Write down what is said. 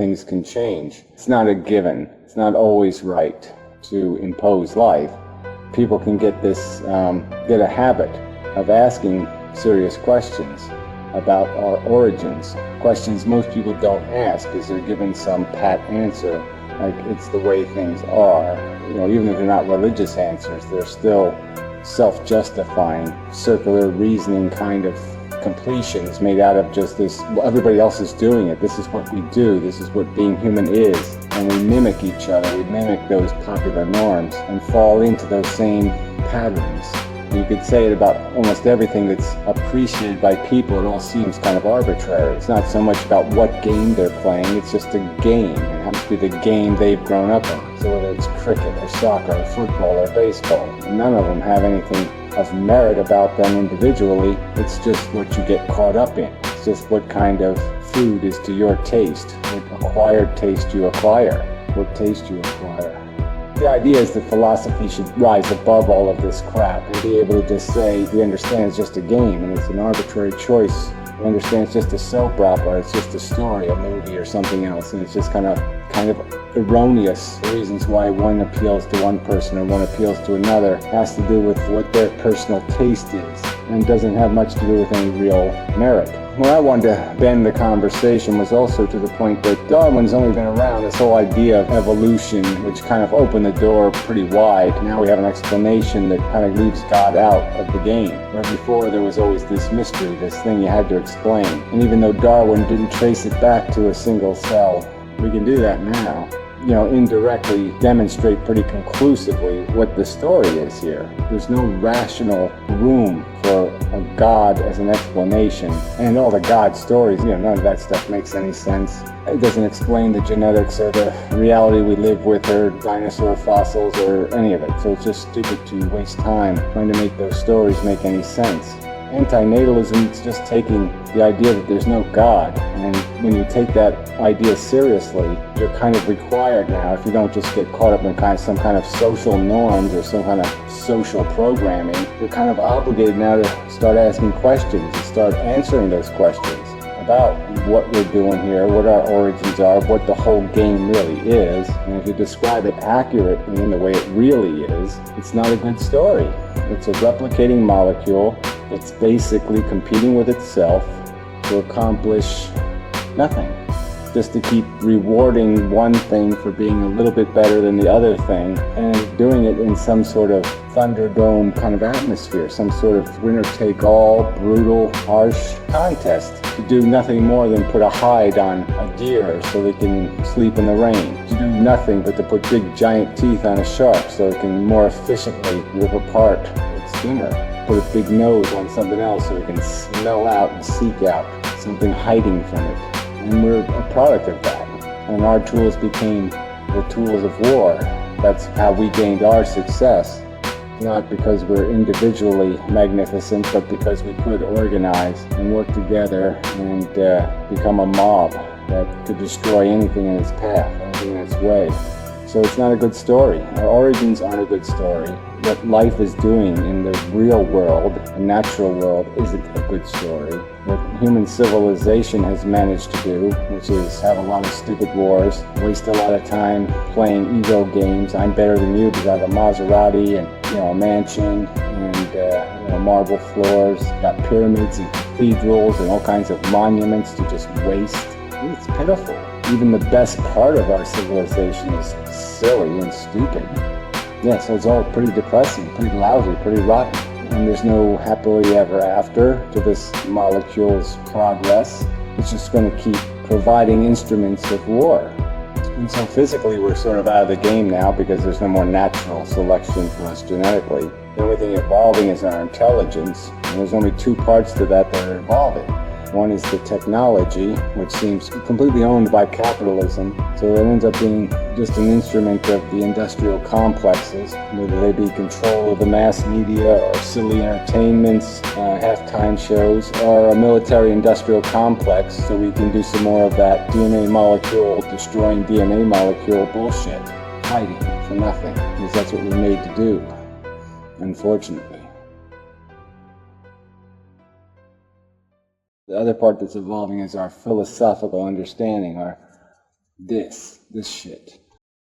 things can change. It's not a given. It's not always right to impose life. People can get a habit of asking serious questions about our origins. Questions most people don't ask because they're given some pat answer, like it's the way things are. Even if they're not religious answers, they're still self-justifying, circular reasoning kind of completions made out of just this, well, everybody else is doing it, this is what we do, this is what being human is, and we mimic each other, we mimic those popular norms and fall into those same patterns. You could say it about almost everything that's appreciated by people. It all seems kind of arbitrary. It's not so much about what game they're playing, it's just a game. It happens to be the game they've grown up on. So whether it's cricket or soccer or football or baseball, none of them have anything of merit about them individually. It's just what you get caught up in. It's just what kind of food is to your taste, what acquired taste you acquire, what taste you acquire. The idea is that philosophy should rise above all of this crap and be able to just say, we understand it's just a game and it's an arbitrary choice. We understand it's just a soap opera, it's just a story, a movie or something else, and it's just kind of erroneous. The reasons why one appeals to one person or one appeals to another has to do with what their personal taste is and doesn't have much to do with any real merit. Where I wanted to bend the conversation was also to the point that Darwin's only been around, this whole idea of evolution, which kind of opened the door pretty wide. Now we have an explanation that kind of leaves God out of the game. Where before there was always this mystery, this thing you had to explain. And even though Darwin didn't trace it back to a single cell, we can do that now. Indirectly demonstrate pretty conclusively what the story is here. There's no rational room for a God as an explanation. And all the God stories, none of that stuff makes any sense. It doesn't explain the genetics or the reality we live with or dinosaur fossils or any of it. So it's just stupid to waste time trying to make those stories make any sense. Antinatalism is just taking the idea that there's no God, and when you take that idea seriously, you're kind of required now, if you don't just get caught up in some kind of social norms or some kind of social programming, you're kind of obligated now to start asking questions and start answering those questions about what we're doing here, what our origins are, what the whole game really is. And if you describe it accurately in the way it really is, it's not a good story. It's a replicating molecule. It's basically competing with itself to accomplish nothing. Just to keep rewarding one thing for being a little bit better than the other thing, and doing it in some sort of Thunderdome kind of atmosphere, some sort of winner-take-all, brutal, harsh contest. To do nothing more than put a hide on a deer so they can sleep in the rain. To do nothing but to put big giant teeth on a shark so it can more efficiently rip apart its dinner. Put a big nose on something else so it can smell out and seek out something hiding from it. And we're a product of that. And our tools became the tools of war. That's how we gained our success. Not because we're individually magnificent, but because we could organize and work together and become a mob that could destroy anything in its path, anything in its way. So it's not a good story. Our origins aren't a good story. What life is doing in the real world, the natural world, isn't a good story. What human civilization has managed to do, which is have a lot of stupid wars, waste a lot of time playing ego games. I'm better than you because I have a Maserati and a mansion and marble floors, got pyramids and cathedrals and all kinds of monuments to just waste. It's pitiful. Even the best part of our civilization is silly and stupid. Yeah, so it's all pretty depressing, pretty lousy, pretty rotten. And there's no happily ever after to this molecule's progress. It's just going to keep providing instruments of war. And so physically we're sort of out of the game now because there's no more natural selection for us genetically. The only thing evolving is our intelligence. And there's only two parts to that are evolving. One is the technology, which seems completely owned by capitalism. So it ends up being just an instrument of the industrial complexes, whether they be control of the mass media or silly entertainments, halftime shows, or a military-industrial complex, so we can do some more of that DNA molecule, destroying DNA molecule bullshit, fighting for nothing, because that's what we're made to do, unfortunately. The other part that's evolving is our philosophical understanding, our this shit.